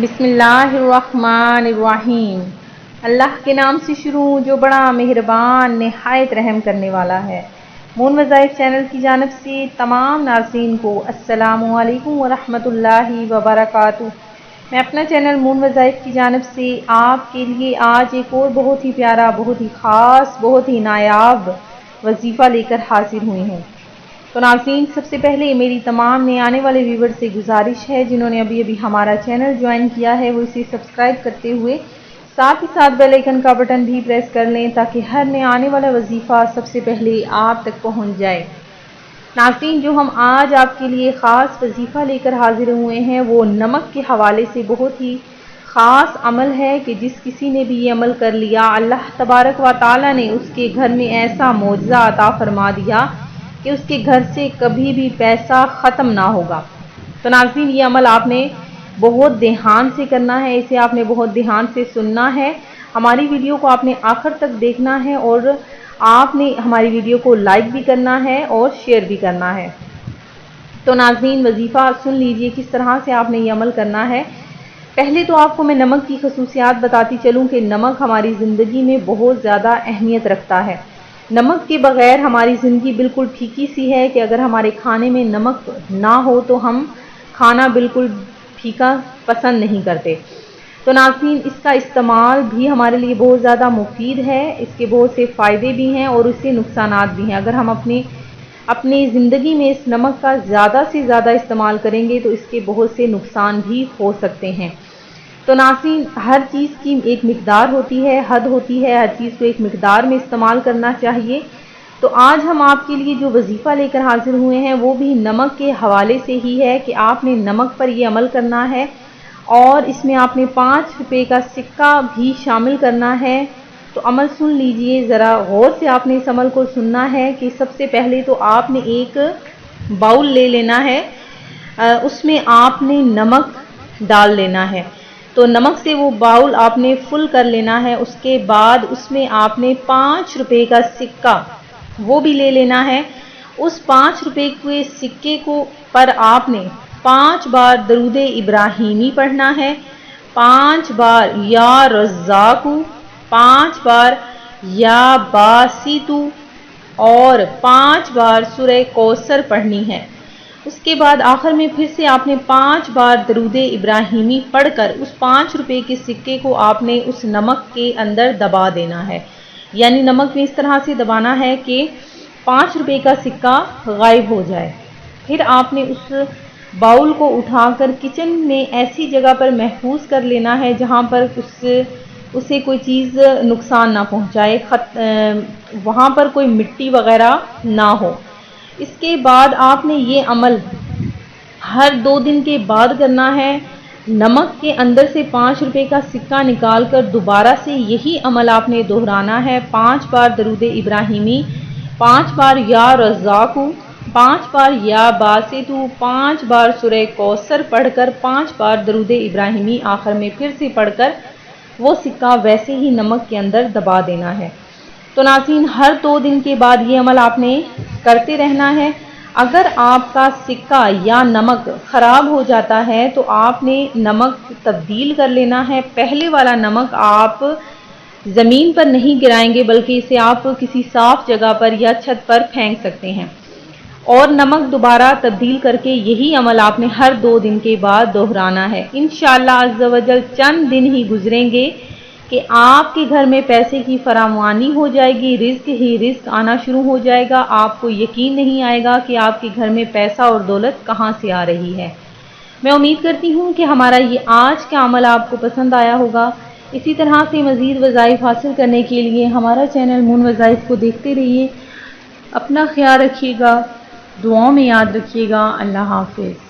बिस्मिल्लाहिर्रहमानिर्रहीम। अल्लाह के नाम से शुरू जो बड़ा मेहरबान निहायत रहम करने वाला है। मून वज़ाइफ चैनल की जानब से तमाम नाज़रीन को अस्सलामु अलैकुम वरहमतुल्लाहि वबरकातुहू। मैं अपना चैनल मून वज़ाइफ की जानब से आपके लिए आज एक और बहुत ही प्यारा, बहुत ही ख़ास, बहुत ही नायाब वजीफ़ा लेकर हाजिर हुई हूँ। तो नाज़रीन, सबसे पहले मेरी तमाम नए आने वाले व्यूवर से गुजारिश है, जिन्होंने अभी अभी हमारा चैनल ज्वाइन किया है वो इसे सब्सक्राइब करते हुए साथ ही साथ बेल आइकन का बटन भी प्रेस कर लें ताकि हर नए आने वाला वजीफ़ा सबसे पहले आप तक पहुंच जाए। नाज़रीन, जो हम आज आपके लिए ख़ास वजीफ़ा लेकर हाजिर हुए हैं वो नमक के हवाले से बहुत ही ख़ास अमल है कि जिस किसी ने भी ये अमल कर लिया, अल्लाह तबारक व तआला ने उसके घर में ऐसा मौजज़ा अता फरमा दिया कि उसके घर से कभी भी पैसा ख़त्म ना होगा। तो नाज़रीन, ये अमल आपने बहुत ध्यान से करना है, इसे आपने बहुत ध्यान से सुनना है। हमारी वीडियो को आपने आखिर तक देखना है और आपने हमारी वीडियो को लाइक भी करना है और शेयर भी करना है। तो नाज़रीन, वजीफ़ा सुन लीजिए किस तरह से आपने ये अमल करना है। पहले तो आपको मैं नमक की खसूसियात बताती चलूँ कि नमक हमारी ज़िंदगी में बहुत ज़्यादा अहमियत रखता है। नमक के बग़ैर हमारी ज़िंदगी बिल्कुल फीकी सी है कि अगर हमारे खाने में नमक ना हो तो हम खाना बिल्कुल फीका पसंद नहीं करते। तो नाज़रीन, इसका इस्तेमाल भी हमारे लिए बहुत ज़्यादा मुफीद है, इसके बहुत से फ़ायदे भी हैं और इससे नुकसानात भी हैं। अगर हम अपनी ज़िंदगी में इस नमक का ज़्यादा से ज़्यादा इस्तेमाल करेंगे तो इसके बहुत से नुकसान भी हो सकते हैं। तो नाज़रीन, हर चीज़ की एक मिक़दार होती है, हद होती है, हर चीज़ को एक मिक़दार में इस्तेमाल करना चाहिए। तो आज हम आपके लिए जो वजीफ़ा लेकर हाजिर हुए हैं वो भी नमक के हवाले से ही है कि आपने नमक पर ये अमल करना है और इसमें आपने 5 रुपये का सिक्का भी शामिल करना है। तो अमल सुन लीजिए, ज़रा गौर से आपने इस अमल को सुनना है कि सबसे पहले तो आपने एक बाउल ले लेना है, उसमें आपने नमक डाल लेना है। तो नमक से वो बाउल आपने फुल कर लेना है। उसके बाद उसमें आपने 5 रुपये का सिक्का वो भी ले लेना है। उस 5 रुपये के सिक्के को पर आपने 5 बार दरूद इब्राहिमी पढ़ना है, 5 बार या रज़्ज़ाक़ू, 5 बार या बासितू और 5 बार सूरह कौसर पढ़नी है। उसके बाद आखिर में फिर से आपने 5 बार दरूद इब्राहिमी पढ़कर उस 5 रुपये के सिक्के को आपने उस नमक के अंदर दबा देना है। यानी नमक में इस तरह से दबाना है कि 5 रुपये का सिक्का गायब हो जाए। फिर आपने उस बाउल को उठाकर किचन में ऐसी जगह पर महफूज कर लेना है जहाँ पर उसे कोई चीज़ नुकसान ना पहुँचाए, वहाँ पर कोई मिट्टी वगैरह ना हो। इसके बाद आपने ये अमल हर 2 दिन के बाद करना है। नमक के अंदर से 5 रुपये का सिक्का निकाल कर दोबारा से यही अमल आपने दोहराना है। 5 बार दरूद इब्राहिमी, 5 बार या रज़्ज़ाक़ू, 5 बार या बासितू, 5 बार सूरह कौसर पढ़कर 5 बार दरूद इब्राहिमी आखिर में फिर से पढ़कर वो सिक्का वैसे ही नमक के अंदर दबा देना है। तो नाज़रीन, हर 2 दिन के बाद ये अमल आपने करते रहना है। अगर आपका सिक्का या नमक ख़राब हो जाता है तो आपने नमक तब्दील कर लेना है। पहले वाला नमक आप ज़मीन पर नहीं गिराएंगे बल्कि इसे आप किसी साफ़ जगह पर या छत पर फेंक सकते हैं और नमक दोबारा तब्दील करके यही अमल आपने हर 2 दिन के बाद दोहराना है। इंशाअल्लाह अज़्ज़ा वजल चंद दिन ही गुजरेंगे कि आपके घर में पैसे की फरावानी हो जाएगी, रिज़्क ही रिज़्क आना शुरू हो जाएगा। आपको यकीन नहीं आएगा कि आपके घर में पैसा और दौलत कहाँ से आ रही है। मैं उम्मीद करती हूँ कि हमारा ये आज का अमल आपको पसंद आया होगा। इसी तरह से मज़ीद वज़ाइफ हासिल करने के लिए हमारा चैनल मून वज़ाइफ को देखते रहिए। अपना ख्याल रखिएगा, दुआओं में याद रखिएगा। अल्लाह हाफ़िज़।